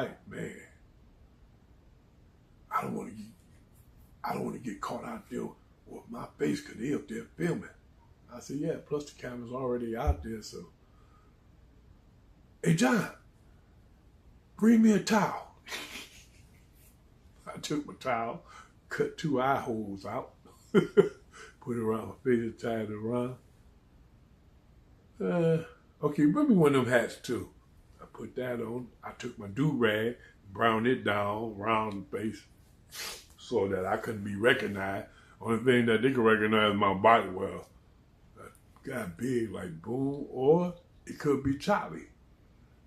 like, man, I don't want to get caught out there with my face because they up there filming. I said, yeah, plus the camera's already out there, so. Hey, John, bring me a towel. I took my towel, cut 2 eye holes out, put it around my face and tied it around. Okay, bring me one of them hats too. I put that on. I took my do-rag, browned it down around the face so that I couldn't be recognized. Only thing that they could recognize my body, well, a guy big like Boone, or it could be Charlie.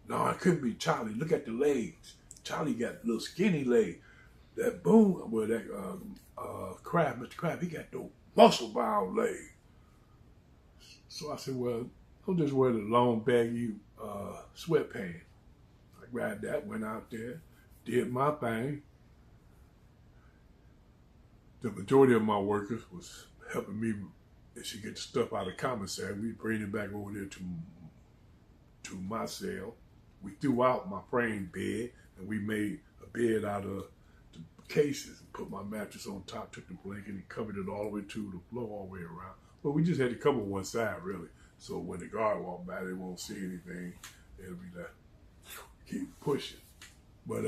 No, it couldn't be Charlie. Look at the legs. Charlie got little skinny legs. That Boone, well, that Mr. Crab, he got those muscle-bound legs. So I said, well, I'll just wear the long, baggy sweatpants. I grabbed that, went out there, did my thing. The majority of my workers was helping me as she get the stuff out of the commissary. We bring it back over there to my cell. We threw out my frame bed, and we made a bed out of the cases and put my mattress on top, took the blanket and covered it all the way to the floor all the way around. But we just had to cover one side, really. So when the guard walk by, they won't see anything. They'll be like, keep pushing. But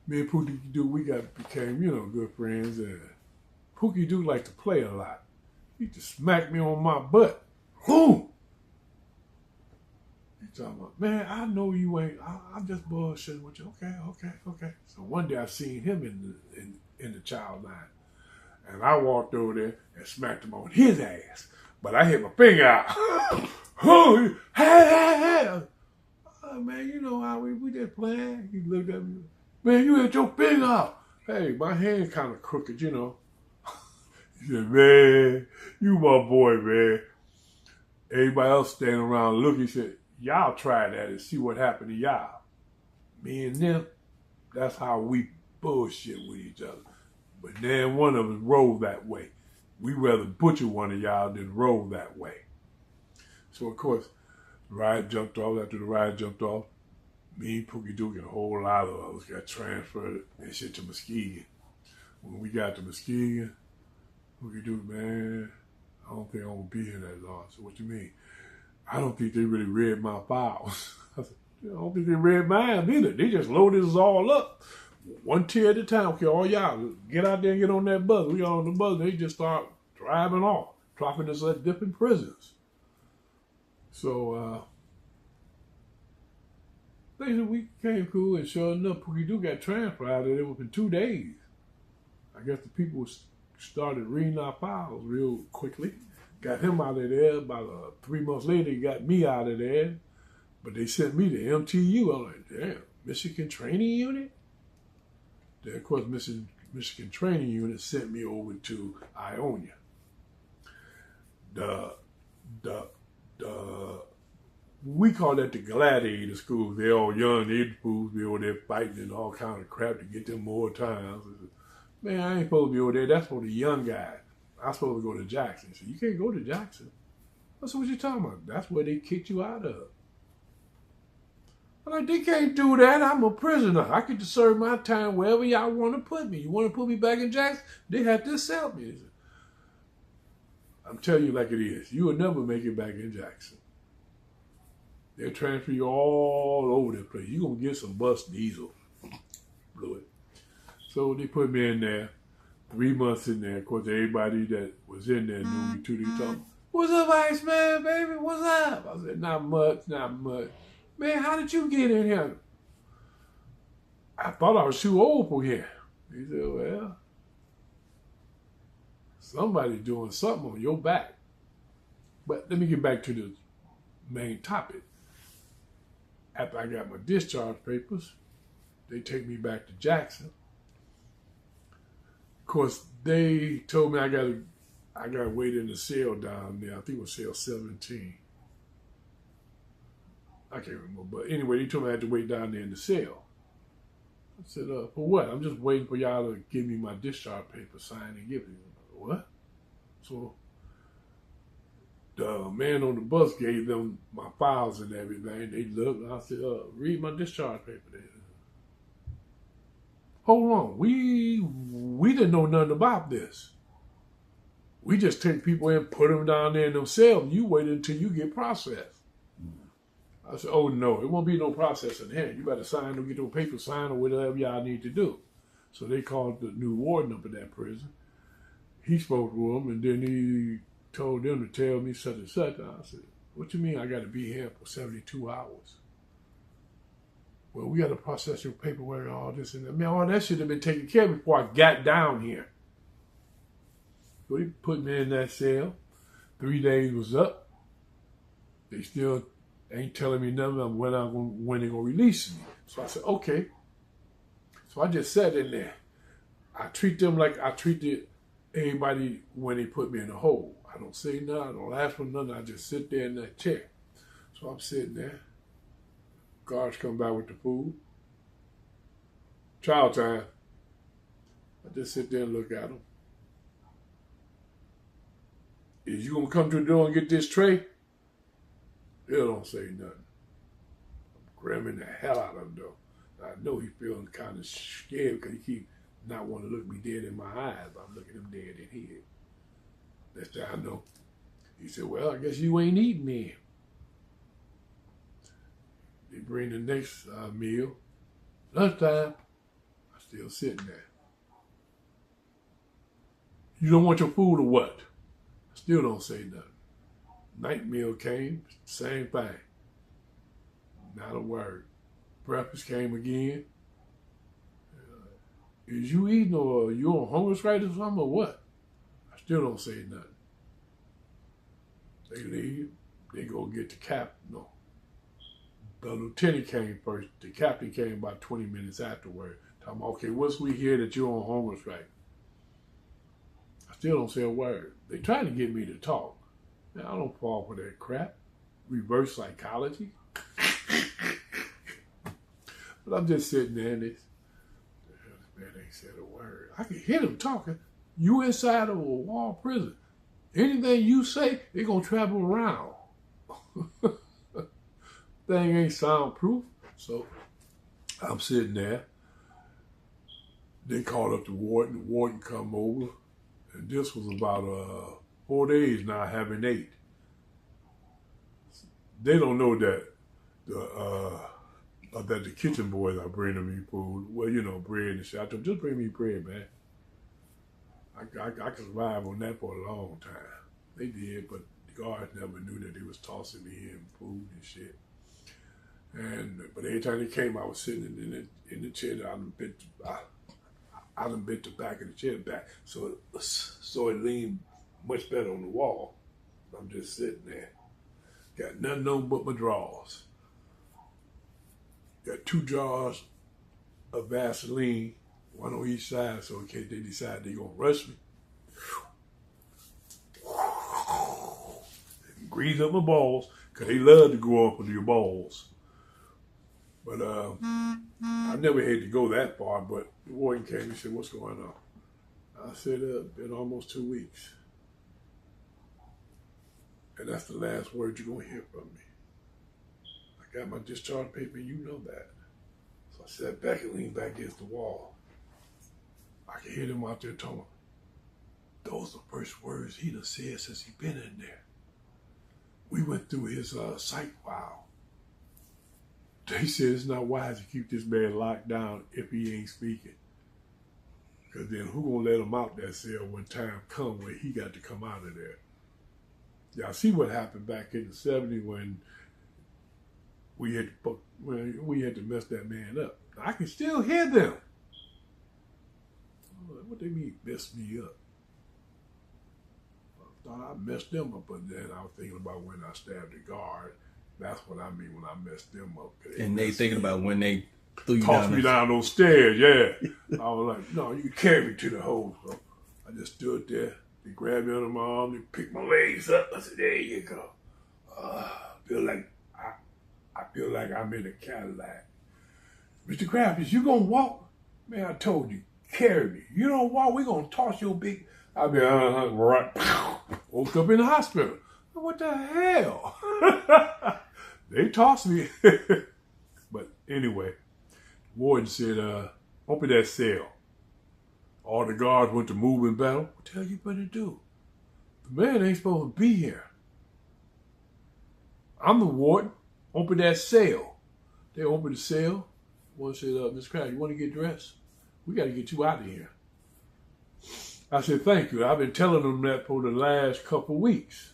me and Pookie Duke, we became, good friends. And Pookie Duke liked to play a lot. He just smacked me on my butt. Boom! He talking about, man, I know you ain't. I'm just bullshitting with you. Okay. So one day I seen him in the child line, and I walked over there and smacked him on his ass. But I hit my finger out. Oh, hey. Oh, man, you know how we just playing. He looked at me. Man, you hit your finger out. Hey, my hand kind of crooked, He said, man, you my boy, man. Everybody else standing around looking, he said, y'all try that and see what happened to y'all. Me and them, that's how we bullshit with each other. But then one of us rolled that way. We rather butcher one of y'all than roll that way. So, of course, the ride jumped off. After the ride jumped off, me and Pookie Duke and a whole lot of us got transferred and shit to Muskegon. When we got to Muskegon, Pookie Duke, man, I don't think I'm going to be here that long. So what you mean? I don't think they really read my files. I said, I don't think they read mine either. They just loaded us all up. One tier at a time. Okay, all y'all, get out there and get on that bus. We got on the bus. They just start driving off, dropping us at different prisons. So, we came cool, and sure enough, Pookie Duke got transferred out of there within 2 days. I guess the people started reading our files real quickly. Got him out of there. About 3 months later, he got me out of there. But they sent me to MTU. I'm like, damn, Michigan Training Unit? Then, of course, Michigan Training Unit sent me over to Ionia. We call that the gladiator schools. They're all young, they're fools, be over there fighting and all kind of crap to get them more time. Man, I ain't supposed to be over there. That's for the young guys. I'm supposed to go to Jackson. So you can't go to Jackson. That's what you're talking about. That's where they kicked you out of. I'm like, they can't do that. I'm a prisoner. I get to serve my time wherever y'all want to put me. You want to put me back in Jackson? They have to accept me. I'm telling you like it is. You will never make it back in Jackson. They'll transfer you all over the place. You're going to get some bus diesel. Blew it. So they put me in there. 3 months in there. Of course, everybody that was in there knew me too. They told me, what's up, Iceman, baby? What's up? I said, not much. Man, how did you get in here? I thought I was too old for here. He said, well, somebody's doing something on your back. But let me get back to the main topic. After I got my discharge papers, they take me back to Jackson. Of course, they told me I gotta wait in the cell down there. I think it was cell 17. I can't remember, but anyway, they told me I had to wait down there in the cell. I said, for what? I'm just waiting for y'all to give me my discharge paper signed and give it. What? So the man on the bus gave them my files and everything. They looked, and I said, read my discharge paper there. Hold on, we didn't know nothing about this. We just take people in, put them down there in themselves. You wait until you get processed. I said, oh no, it won't be no processing here. You better sign or get your paper signed or whatever y'all need to do. So they called the new warden up at that prison. He spoke to them, and then he told them to tell me such and such. I said, what you mean I got to be here for 72 hours? Well, we got to process your paperwork and all this and that. Man, all that should have been taken care of before I got down here. So they put me in that cell. 3 days was up. They still ain't telling me nothing about when they're going to release me. So I said, okay. So I just sat in there. I treat them like I treated everybody when they put me in a hole. I don't say nothing. I don't ask for nothing. I just sit there in that chair. So I'm sitting there. Guards come by with the food. Child time. I just sit there and look at them. Is you going to come to the door and get this tray? They don't say nothing. I'm grabbing the hell out of him, though. I know he's feeling kind of scared because he keep not want to look me dead in my eyes, but I'm looking him dead in here. That's how I know. He said, well, I guess you ain't eating then. They bring the next meal. Lunchtime. I'm still sitting there. You don't want your food or what? I still don't say nothing. Night meal came, same thing. Not a word. Breakfast came again. Is you eating or you on hunger strike or something or what? I still don't say nothing. They leave. They go get the captain. No. The lieutenant came first. The captain came about 20 minutes afterward. Talking about, okay, once we hear that you're on hunger strike. I still don't say a word. They try to get me to talk. Man, I don't fall for that crap. Reverse psychology. But I'm just sitting there and this man ain't said a word. I can hear them talking. You inside of a wall prison. Anything you say, they're going to travel around. Thing ain't soundproof. So I'm sitting there. They called up the warden. The warden come over. And this was about 4 days now I haven't ate. They don't know that the kitchen boys are bringing me food. Well, you know, bread and shit. I told them, just bring me bread, man. I could survive on that for a long time. They did, but the guards never knew that they was tossing me in food and shit. But every time they came, I was sitting in the chair that I done bent the back of the chair back, so it leaned much better on the wall. I'm just sitting there. Got nothing on but my drawers. Got 2 jars of Vaseline, one on each side, so in case they decide they're going to rush me. Grease up my balls, because they love to go up with your balls. But I never had to go that far, but the warden came and said, what's going on? I said, been almost 2 weeks. And that's the last word you're going to hear from me. I got my discharge paper, you know that. So I sat back and leaned back against the wall. I could hear them out there talking. Those are the first words he done said since he been in there. We went through his psych file. They said it's not wise to keep this man locked down if he ain't speaking. Because then who gonna let him out that cell when time come when he got to come out of there? Y'all see what happened back in the 70s when we had to mess that man up. I can still hear them. What they mean mess me up? I thought I messed them up, but then I was thinking about when I stabbed the guard. That's what I mean when I messed them up. And they thinking about when they threw you tossed me down those stairs, yeah. I was like, no, you can carry me to the hole. So I just stood there. They grabbed me under my arm. They picked my legs up. I said, there you go. I feel like I'm in a Cadillac. Mr. Crafty, you gonna walk? Man, I told you, carry me. You don't walk, we gonna toss your big. I mean, right. Woke up in the hospital. What what the hell? They tossed me. But anyway, warden said, open that cell. All the guards went to moving battle. What the hell you better do? The man ain't supposed to be here. I'm the warden. Open that cell. They opened the cell. One said, Mr. Crab, you want to get dressed? We got to get you out of here. I said, thank you. I've been telling them that for the last couple of weeks.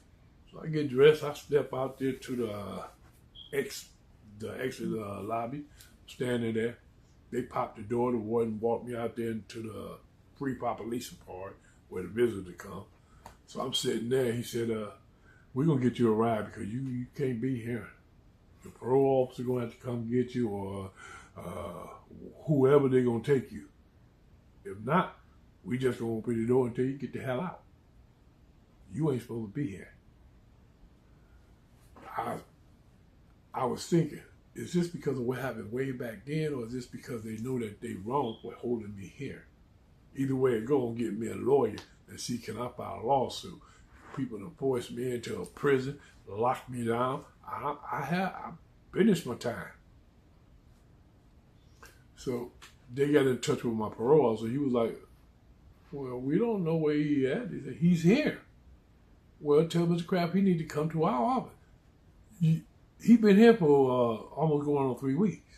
So I get dressed. I step out there to the exit lobby, standing there. They popped the door. The warden walked me out there into the pre-population part where the visitors come. So I'm sitting there. He said, we're going to get you a ride because you can't be here. The parole officer going to have to come get you or whoever they're going to take you. If not, we just going to open the door until you get the hell out. You ain't supposed to be here. I was thinking, is this because of what happened way back then, or is this because they know that they wrong for holding me here? Either way it go, get me a lawyer and see can I file a lawsuit. People done forced me into a prison, locked me down. I finished my time. So they got in touch with my parole officer. He was like, well, we don't know where he at. He said, he's here. Well, tell Mr. Kraft he need to come to our office. He been here for almost going on 3 weeks.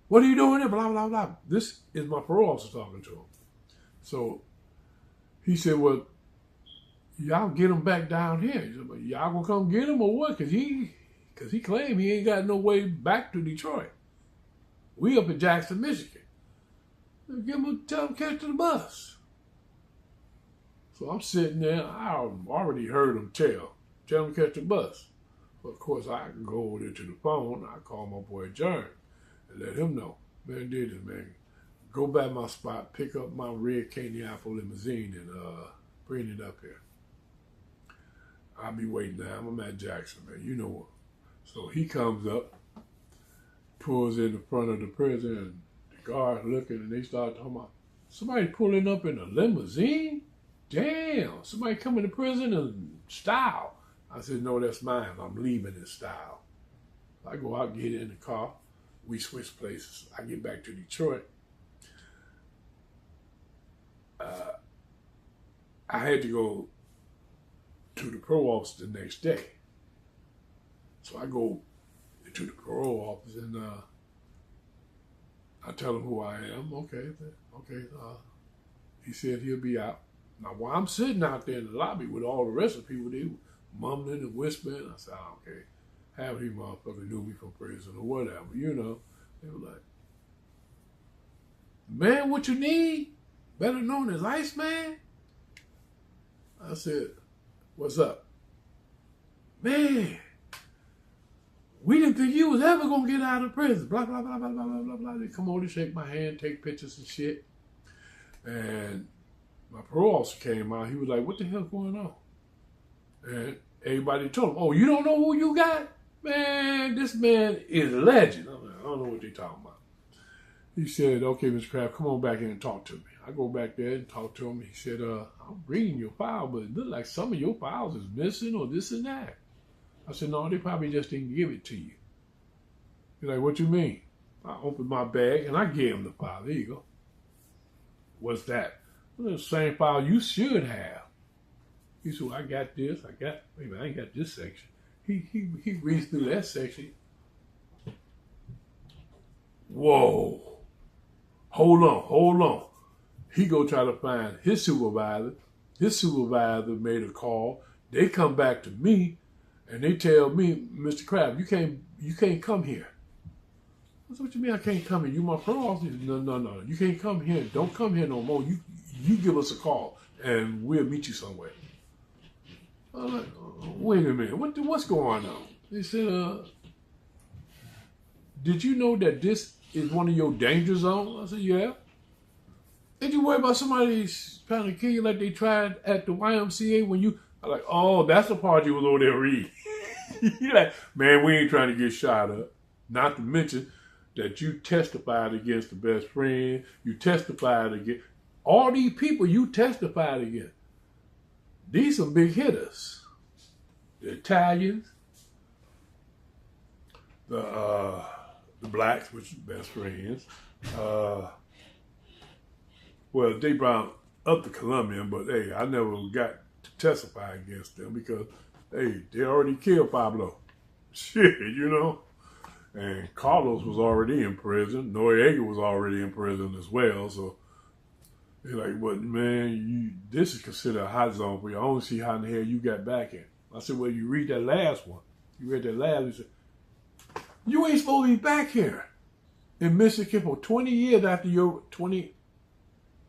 What are you doing here? Blah, blah, blah. This is my parole officer talking to him. So he said, well, y'all get him back down here. He said, well, y'all gonna come get him or what? Because he claimed he ain't got no way back to Detroit. We up in Jackson, Michigan. Tell him catch the bus. So I'm sitting there. I already heard him tell him catch the bus. But of course, I can go over there to the phone. I call my boy John and let him know. Man, did it, man. Go back my spot, pick up my red candy apple limousine and bring it up here. I'll be waiting now. I'm at Jackson, man. You know what. So he comes up, pulls in the front of the prison, and the guards looking, and they start talking about, somebody pulling up in a limousine? Damn, somebody coming to prison in style. I said, no, that's mine. I'm leaving in style. I go out, get in the car. We switch places. I get back to Detroit. I had to go to the parole office the next day. So I go to the parole office and I tell him who I am. Okay. He said he'll be out. Now, while I'm sitting out there in the lobby with all the rest of the people, they were mumbling and whispering. I said, oh, okay, half these motherfuckers knew me from prison or whatever, you know. They were like, man, what you need? Better known as Iceman? I said, what's up? Man, we didn't think you was ever going to get out of prison. Blah, blah, blah, blah, blah, blah, blah, blah. They come over to shake my hand, take pictures and shit. And my parole officer came out. He was like, what the hell's going on? And everybody told him, oh, you don't know who you got? Man, this man is a legend. I'm like, I don't know what they're talking about. He said, okay, Mr. Kraft, come on back in and talk to me. I go back there and talk to him. He said, I'm reading your file, but it looks like some of your files is missing or this and that. I said, no, they probably just didn't give it to you. He's like, what you mean? I opened my bag and I gave him the file. There you go. What's that? Well, the same file you should have. He said, well, I got this. Wait a minute, I ain't got this section. He reads through that section. Whoa. Hold on. He go try to find his supervisor. His supervisor made a call. They come back to me and they tell me, Mr. Kraft, you can't come here. I said, what you mean I can't come here? You my parole officer? No. You can't come here. Don't come here no more. You give us a call and we'll meet you somewhere. I'm like, wait a minute. What's going on? They said, did you know that this is one of your danger zones? I said, yeah. Did you worry about somebody trying to kill you like they tried at the YMCA when you... I'm like, oh, that's the part you was over there reading. You're like, man, we ain't trying to get shot up. Not to mention that you testified against the best friend. You testified against... all these people you testified against. These some big hitters. the Italians, the blacks, which are best friends. Well, they brought up the Colombian, but hey, I never got to testify against them because, hey, they already killed Pablo. Shit, you know? And Carlos was already in prison. Noriega was already in prison as well. So they're like, but man, this is considered a hot zone for you. I don't see how in the hell you got back in. I said, well, you read that last one. You read that last one. He said, you ain't supposed to be back here in Michigan for 20 years after your 20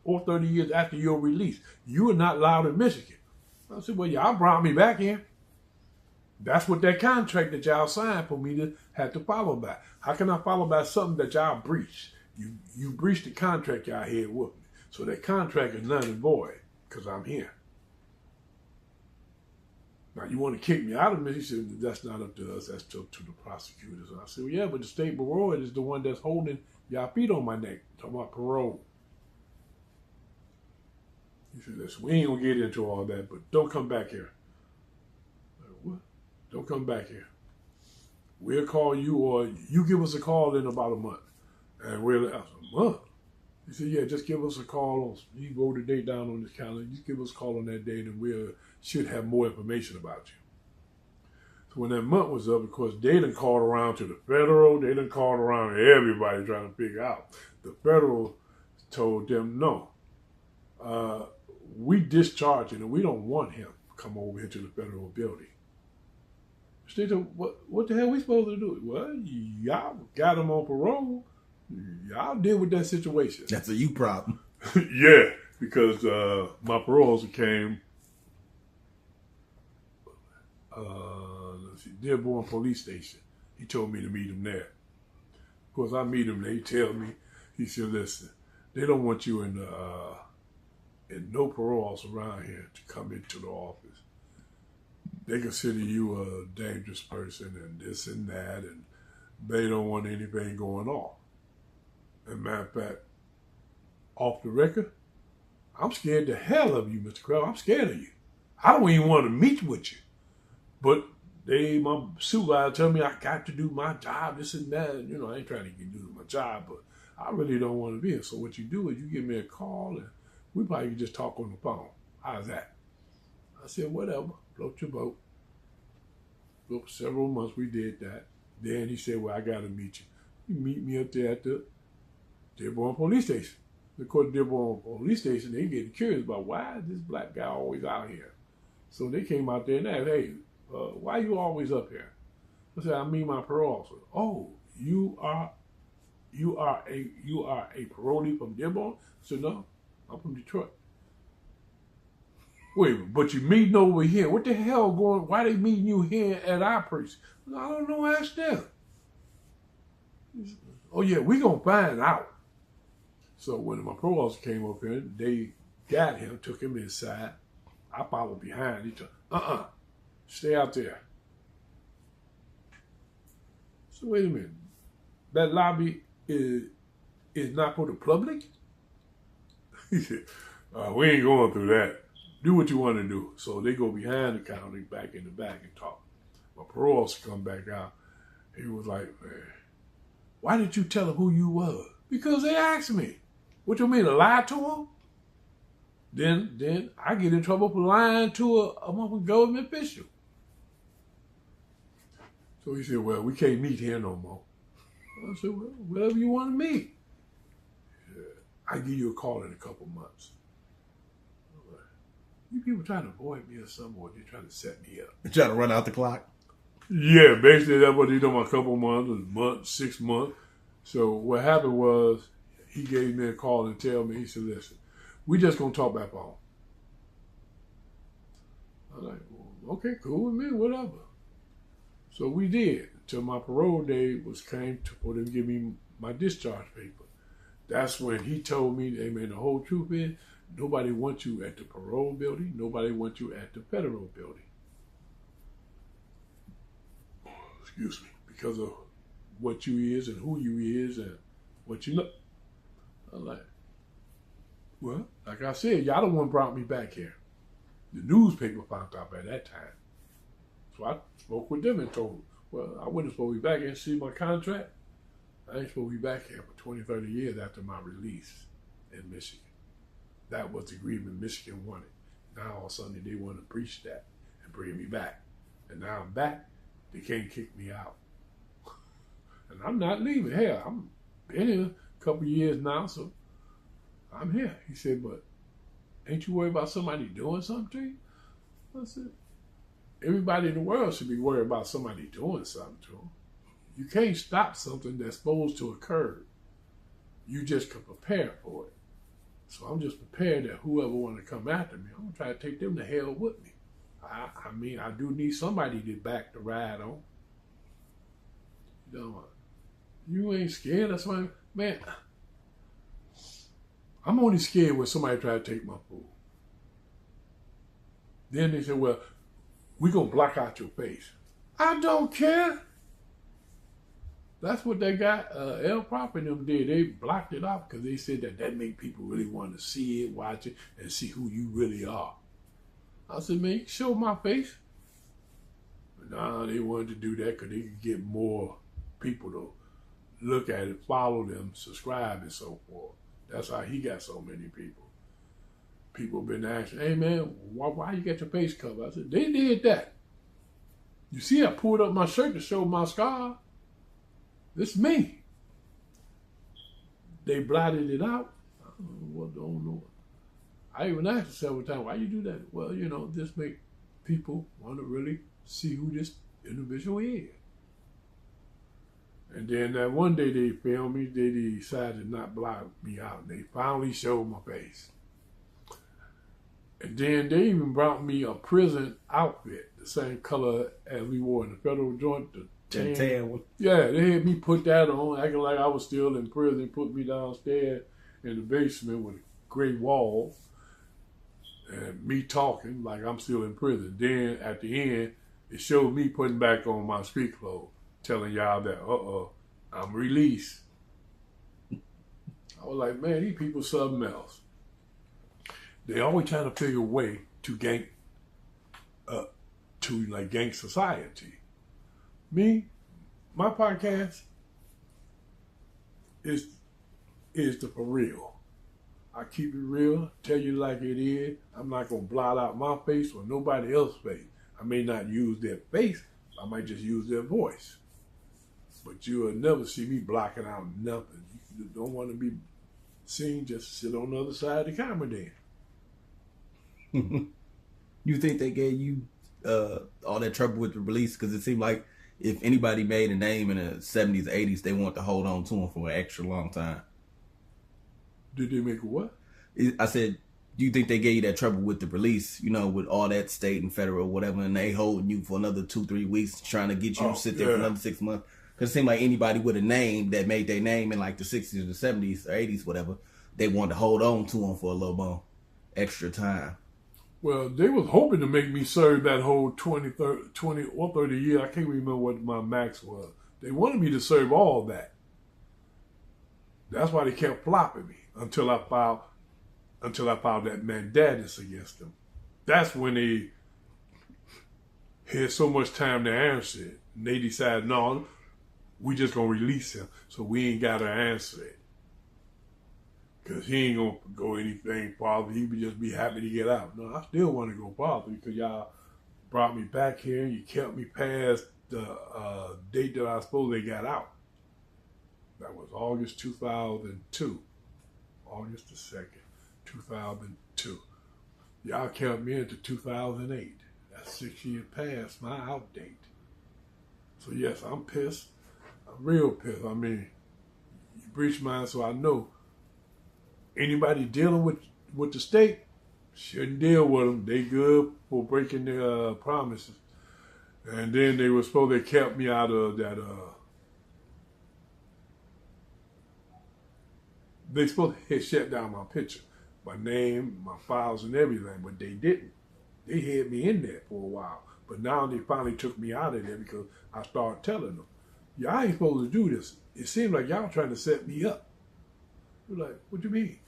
or 30 years after your release. You are not allowed in Michigan. I said, well, y'all brought me back in. That's what that contract that y'all signed for me to have to follow by. How can I follow by something that y'all breached? You breached the contract y'all had with me. So that contract is null and void because I'm here. Now, you want to kick me out of it? He said, that's not up to us. That's up to the prosecutors. And I said, well, yeah, but the state parole is the one that's holding y'all feet on my neck. Talking about parole. He said, listen, we ain't going to get into all that, but don't come back here. Like, what? Don't come back here. We'll call you, or you give us a call in about a month. And we'll, I said, a month? He said, yeah, just give us a call. He wrote the date down on his calendar. Just give us a call on that date and we should have more information about you. So when that month was up, of course, they done called around to the federal. They done called around to everybody trying to figure out. The federal told them, no, we discharged him and we don't want him to come over here to the federal building. They said, what the hell are we supposed to do? Well, y'all got him on parole. Y'all deal with that situation. That's a you problem. Yeah, because my parole officer came, let's see, Dearborn Police Station. He told me to meet him there. Of course, I meet him there. He tell me, he said, listen, they don't want you in no parole officer around here to come into the office. They consider you a dangerous person and this and that, and they don't want anything going on. As a matter of fact, off the record, I'm scared the hell of you, Mr. Crow. I'm scared of you. I don't even want to meet with you. But my supervisor tell me I got to do my job, this and that. You know, I ain't trying to do my job, but I really don't want to be here. So what you do is you give me a call and we probably can just talk on the phone. How's that? I said, whatever. Float your boat. For several months we did that. Then he said, well, I got to meet you. You meet me up there at the Dearborn Police Station. Of course, Dearborn Police Station, they get curious about why is this black guy always out here? So they came out there and asked, hey, why are you always up here? I said, I meet my parole officer. Oh, you are a parolee from Dearborn? I said, no, I'm from Detroit. Wait, but you meeting over here. What the hell going, why they meeting you here at our precinct? I don't know, ask them. Oh yeah, we gonna find out. So when my parole officer came up here, they got him, took him inside. I followed behind. He told, stay out there. So wait a minute, that lobby is not for the public? He said, we ain't going through that. Do what you want to do. So they go behind the counter, back in the back and talk. My parole officer come back out. He was like, man, why didn't you tell them who you were? Because they asked me. What you mean, to lie to them? Then I get in trouble for lying to a government official. So he said, well, we can't meet here no more. I said, well, whatever you want to meet. I'll give you a call in a couple months. You people trying to avoid me or something, or they trying to set me up. You trying to run out the clock? Yeah, basically that's what they done a couple months, 6 months. So what happened was he gave me a call and tell me, he said, listen, we just going to talk by phone. I'm like, well, okay, cool with me, whatever. So we did until my parole day came for them to give me my discharge paper. That's when he told me, hey man, the whole truth is, nobody wants you at the parole building. Nobody wants you at the federal building. Excuse me. Because of what you is and who you is and what you look. I'm like, well, like I said, y'all the one brought me back here. The newspaper found out by that time. That's So I spoke with them and told them, well, I wasn't supposed to be back here and see my contract. I ain't supposed to be back here for 20, 30 years after my release in Michigan. That was the agreement Michigan wanted. Now all of a sudden they want to breach that and bring me back. And now I'm back, they can't kick me out. And I'm not leaving. Hell, I'm been here a couple of years now, so I'm here. He said, but ain't you worried about somebody doing something to you? I said, everybody in the world should be worried about somebody doing something to them. You can't stop something that's supposed to occur. You just can prepare for it. So I'm just prepared that whoever want to come after me, I'm going to try to take them to hell with me. I mean, I do need somebody to back the ride on. You know, you ain't scared of somebody. Man, I'm only scared when somebody try to take my food. Then they say, well, we're going to block out your face. I don't care. That's what they got. El Proper and them did. They blocked it off because they said that make people really want to see it, watch it, and see who you really are. I said, man, show my face. But nah, they wanted to do that because they could get more people to look at it, follow them, subscribe, and so forth. That's how he got so many people. People been asking, hey man, why you got your face covered? I said, they did that. You see, I pulled up my shirt to show my scar. It's me. They blotted it out. I don't know. I even asked several times, why you do that? Well, you know, this make people want to really see who this individual is. And then that one day they filmed me, they decided to not block me out. They finally showed my face. And then they even brought me a prison outfit, the same color as we wore in the federal joint, the tan one. Yeah, they had me put that on, acting like I was still in prison, put me downstairs in the basement with a gray wall, and me talking like I'm still in prison. Then at the end, it showed me putting back on my street clothes, telling y'all that, I'm released. I was like, man, these people something else. They always trying to figure a way to gang society. Me, my podcast is the for real. I keep it real, tell you like it is. I'm not gonna blot out my face or nobody else's face. I may not use their face, I might just use their voice. But you will never see me blocking out nothing. You don't want to be seen, just sit on the other side of the camera then. You think they gave you all that trouble with the release? Because it seemed like if anybody made a name in the 70s, 80s, they want to hold on to them for an extra long time. Did they make a what? I said, do you think they gave you that trouble with the release, you know, with all that state and federal whatever, and they holding you for another 2-3 weeks trying to get you to sit there for another 6 months? Because it seemed like anybody with a name that made their name in like the 60s or the 70s or 80s, whatever, they wanted to hold on to them for a little more extra time. Well, they was hoping to make me serve that whole 20 or 30 years. I can't remember what my max was. They wanted me to serve all that. That's why they kept flopping me until I filed that mandamus against them. That's when they had so much time to answer it. And they decided, no, we just going to release him, so we ain't got to answer it. Because he ain't going to go anything farther. He would just be happy to get out. No, I still want to go farther because y'all brought me back here and you kept me past the date that I was supposed to got out. That was August 2002. August the 2nd, 2002. Y'all kept me into 2008. That's 6 years past my out date. So yes, I'm pissed. I'm real pissed. I mean, you breached mine, so I know anybody dealing with the state shouldn't deal with them. They good for breaking their promises. And then they kept me out of that. They supposed to have shut down my picture, my name, my files, and everything, but they didn't. They had me in there for a while, but now they finally took me out of there because I started telling them, y'all ain't supposed to do this. It seemed like y'all trying to set me up. They're like, what do you mean?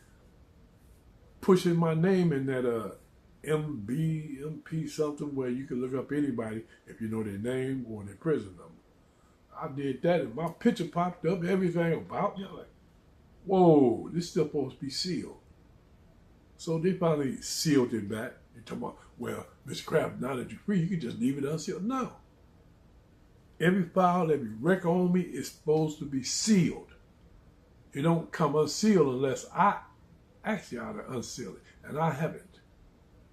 Pushing my name in that MP something where you can look up anybody if you know their name or their prison number. I did that and my picture popped up, everything about me. I'm like, whoa, this is still supposed to be sealed. So they finally sealed it back. They talking about, well, Mr. Kraft, now that you're free, you can just leave it unsealed. No. Every file, every record on me is supposed to be sealed. It don't come unsealed unless I ask y'all to unseal it, and I haven't.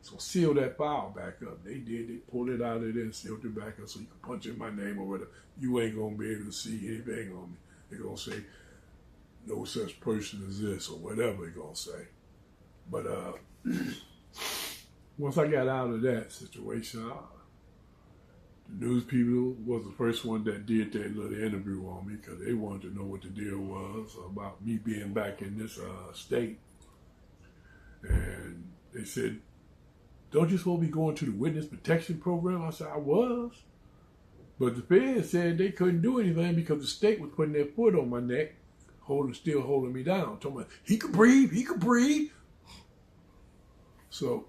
So seal that file back up. They did. They pulled it out of there and sealed it back up so you can punch in my name or whatever. You ain't going to be able to see anything on me. They're going to say, no such person as this or whatever they're going to say. But once I got out of that situation, the news people was the first one that did that little interview on me because they wanted to know what the deal was about me being back in this state. And they said, don't you supposed to be going to the witness protection program? I said, I was. But the feds said they couldn't do anything because the state was putting their foot on my neck, still holding me down. Told me, he could breathe, he could breathe. So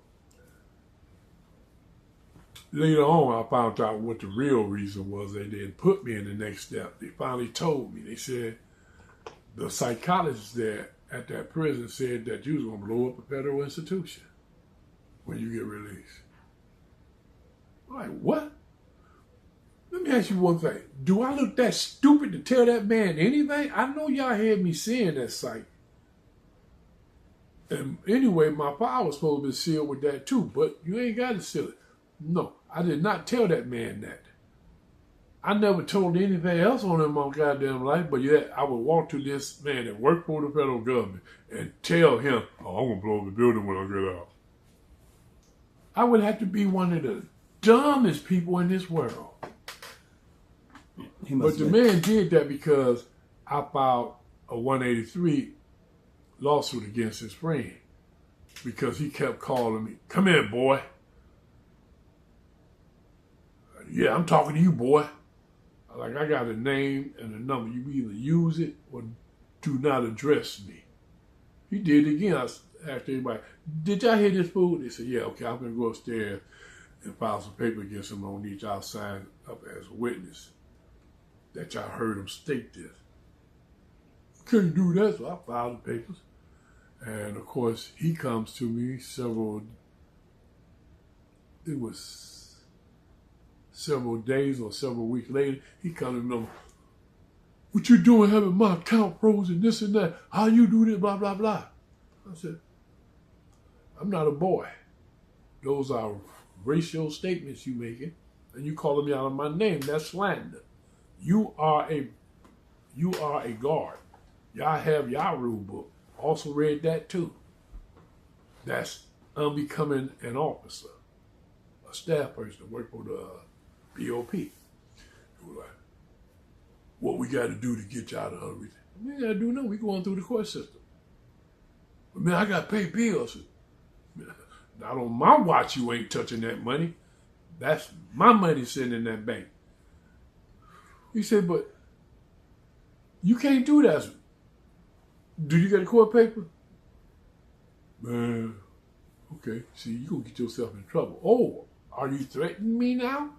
later on, I found out what the real reason was. They didn't put me in the next step. They finally told me. They said the psychologist there at that prison said that you was going to blow up a federal institution when you get released. I'm like, what? Let me ask you one thing. Do I look that stupid to tell that man anything? I know y'all had me seeing that site. And anyway, my file was supposed to be sealed with that too, but you ain't got to seal it. No, I did not tell that man that. I never told anything else on in my goddamn life, but yet I would walk to this man that worked for the federal government and tell him, oh, I'm going to blow up the building when I get out. I would have to be one of the dumbest people in this world. But the man did that because I filed a 183 lawsuit against his friend because he kept calling me, come here, boy. Yeah, I'm talking to you, boy. Like, I got a name and a number. You either use it or do not address me. He did it again. I asked everybody, did y'all hear this fool? They said, yeah, okay, I'm going to go upstairs and file some paper against him. On each y'all sign up as a witness that y'all heard him state this. Couldn't do that, so I filed the papers. And, of course, he comes to me several days or several weeks later. He comes to me, what you doing having my account frozen, this and that? How you do this, blah, blah, blah. I said, I'm not a boy. Those are racial statements you making, and you calling me out of my name. That's slander. You are a guard. Y'all have y'all rule book. Also read that too. That's unbecoming an officer, a staff person that work for the BOP. Like, what we got to do to get you out of everything? We ain't got to do nothing. We going through the court system. But man, I got to pay bills. Not on my watch. You ain't touching that money. That's my money sitting in that bank. He said, but you can't do that. Do you got a court paper? Man, okay. See, you gonna get yourself in trouble. Oh, are you threatening me now?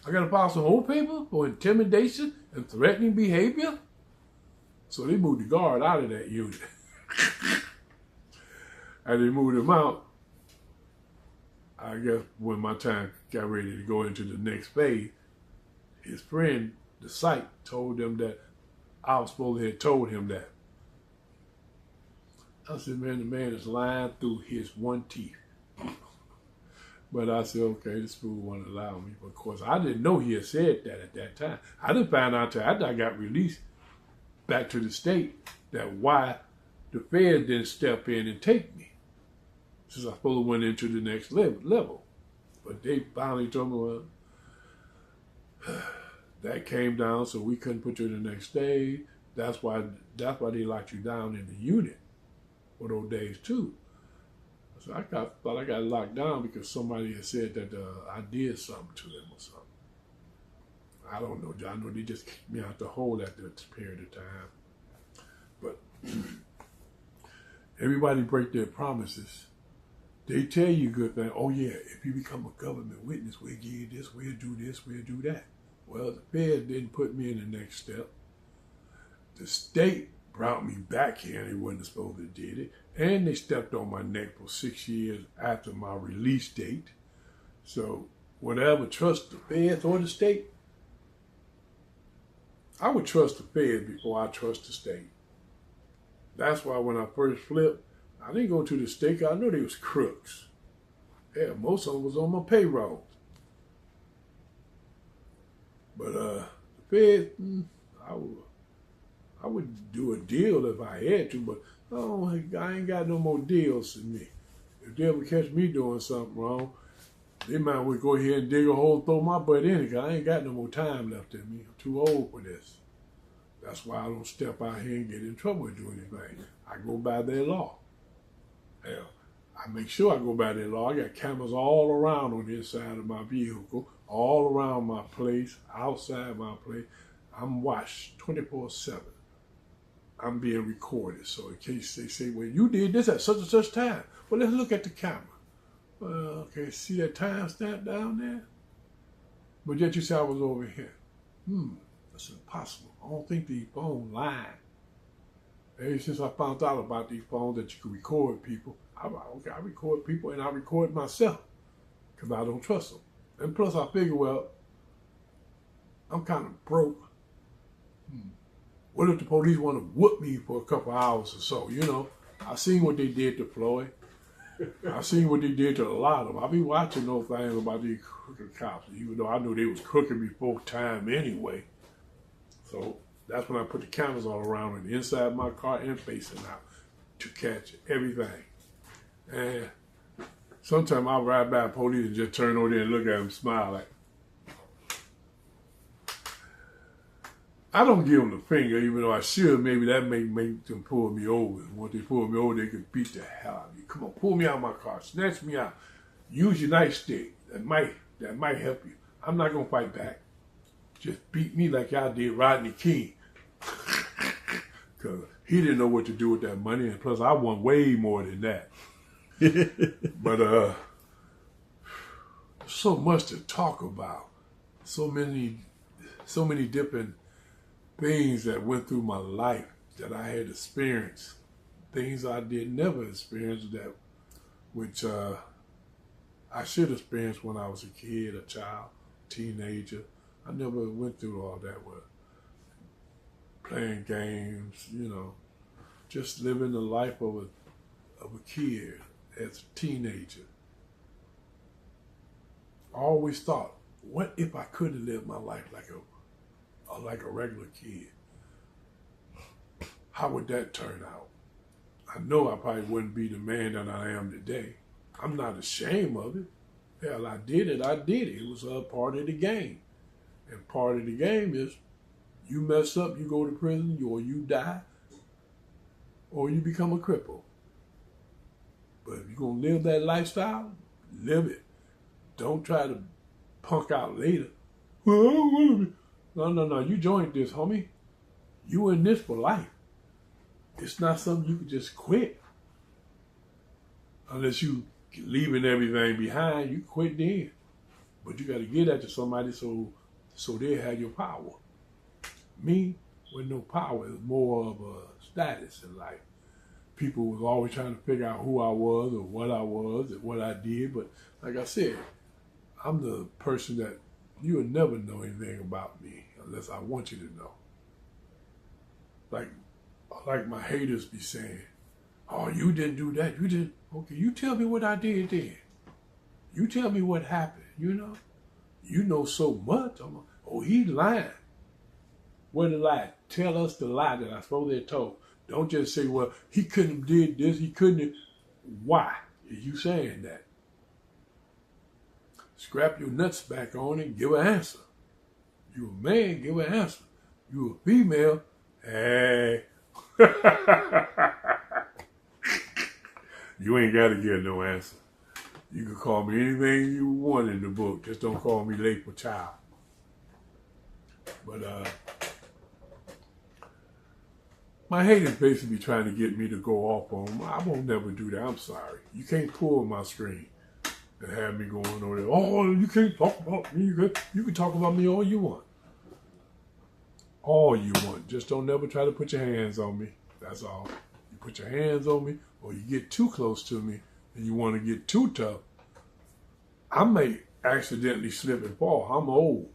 I gotta file some old paper for intimidation and threatening behavior? So they moved the guard out of that unit. And they moved him out. I guess when my time got ready to go into the next phase, his friend, the site, told them that I was supposed to have told him that. I said, man, the man is lying through his one teeth. But I said, okay, this fool won't allow me. But of course, I didn't know he had said that at that time. I didn't find out until after I got released back to the state that why the Fed didn't step in and take me. Since I supposed to went into the next level. But they finally told me, well, that came down, so we couldn't put you in the next stage. That's why they locked you down in the unit for those days too. So I thought I got locked down because somebody had said that I did something to them or something. I don't know. I know they just kicked me out the hole after this period of time. But everybody break their promises. They tell you good thing. Oh yeah, if you become a government witness, we'll give you this, we'll do this, we'll do that. Well, the Fed didn't put me in the next step. The state brought me back here and they wasn't supposed to did it. And they stepped on my neck for 6 years after my release date. So would I ever trust the Feds or the state? I would trust the Feds before I trust the state. That's why when I first flipped, I didn't go to the state 'cause I know they was crooks. Yeah, most of them was on my payroll. But the Feds, I would do a deal if I had to, but I ain't got no more deals than me. If they ever catch me doing something wrong, they might well go ahead and dig a hole and throw my butt in it, 'cause I ain't got no more time left in me. I'm too old for this. That's why I don't step out here and get in trouble and do anything. I go by their law. Hell, I make sure I go by their law. I got cameras all around on the inside of my vehicle, all around my place, outside my place. I'm watched 24/7. I'm being recorded. So in case they say, well, you did this at such and such time. Well, let's look at the camera. Well, okay, see that time stamp down there? But yet you say I was over here. That's impossible. I don't think these phones lying. Ever since I found out about these phones that you can record people, I record people and I record myself because I don't trust them. And plus I figure, well, I'm kind of broke. What if the police want to whoop me for a couple hours or so? You know, I seen what they did to Floyd. I seen what they did to a lot of them. I be watching those things about these crooked cops, even though I knew they was crooked before time anyway. So that's when I put the cameras all around and inside my car and facing out to catch everything. And sometimes I'll ride by police and just turn over there and look at them and smile like, I don't give them the finger, even though I should. Maybe that may make them pull me over. And once they pull me over, they can beat the hell out of me. Come on, pull me out of my car, snatch me out. Use your nightstick. That might help you. I'm not gonna fight back. Just beat me like y'all did Rodney King. Cause he didn't know what to do with that money, and plus I won way more than that. But so much to talk about. So many different things that went through my life that I had experienced, things I did never experience that, which I should experience when I was a kid, a child, teenager. I never went through all that with playing games, you know, just living the life of a kid as a teenager. I always thought, what if I could have lived my life like a regular kid? How would that turn out? I know I probably wouldn't be the man that I am today. I'm not ashamed of it. Hell, I did it. It was a part of the game. And part of the game is you mess up, you go to prison, or you die, or you become a cripple. But if you're going to live that lifestyle, live it. Don't try to punk out later. No. You joined this, homie. You in this for life. It's not something you can just quit. Unless you leaving everything behind, you quit then. But you got to get that to somebody so they have your power. Me, with no power, is more of a status in life. People was always trying to figure out who I was or what I was and what I did. But like I said, I'm the person that you will never know anything about me unless I want you to know. Like my haters be saying, oh, you didn't do that. You didn't. Okay, you tell me what I did then. You tell me what happened, you know? You know so much. He's lying. What a lie. Tell us the lie that I'm supposed to have told. Don't just say, well, he couldn't have did this. He couldn't have. Why are you saying that? Scrap your nuts back on and give an answer. You a man, give an answer. You a female, hey. You ain't got to get no answer. You can call me anything you want in the book. Just don't call me late for child. But My haters basically trying to get me to go off on them. I won't never do that. I'm sorry. You can't pull my string and have me going over there. Oh, you can't talk about me. You can talk about me all you want. All you want. Just don't never try to put your hands on me. That's all. You put your hands on me or you get too close to me and you want to get too tough, I may accidentally slip and fall. I'm old.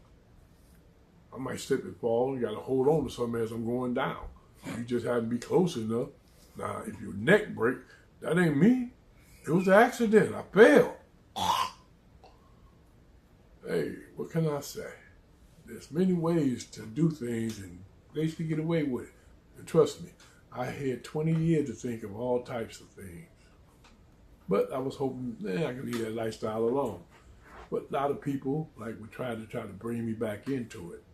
I might slip and fall and got to hold on to something as I'm going down. You just have to be close enough. Now, if your neck break, that ain't me. It was an accident. I fell. Hey, what can I say? There's many ways to do things and basically get away with it. And trust me, I had 20 years to think of all types of things. But I was hoping, I could leave that lifestyle alone. But a lot of people would try to bring me back into it.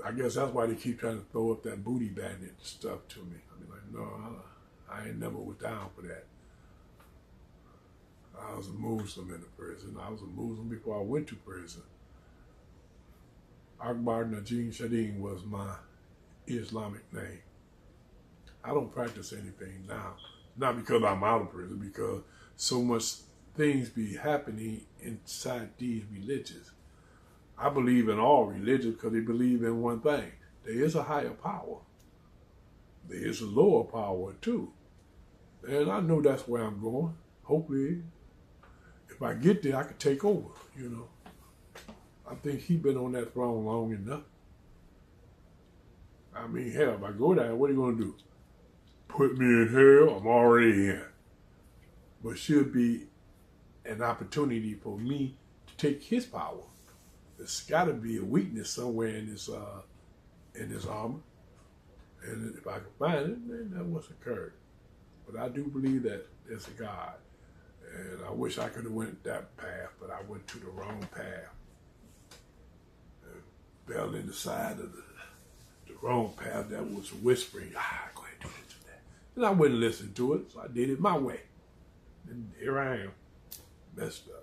I guess that's why they keep trying to throw up that booty bandit stuff to me. I mean, like, no, I ain't never was down for that. I was a Muslim in the prison. I was a Muslim before I went to prison. Akbar Najim Shadeen was my Islamic name. I don't practice anything now. Not because I'm out of prison, because so much things be happening inside these religions. I believe in all religions because they believe in one thing. There is a higher power. There is a lower power too. And I know that's where I'm going. Hopefully, if I get there, I can take over, I think he's been on that throne long enough. I mean, hell, if I go there, what are you going to do? Put me in hell? I'm already in. But should be an opportunity for me to take his power. There's got to be a weakness somewhere in this armor. And if I can find it, then that's what's occurred. But I do believe that there's a God. And I wish I could have went that path, but I went to the wrong path. And fell in the side of the wrong path that was whispering, go ahead, do this, do that. And I wouldn't listen to it, so I did it my way. And here I am, messed up.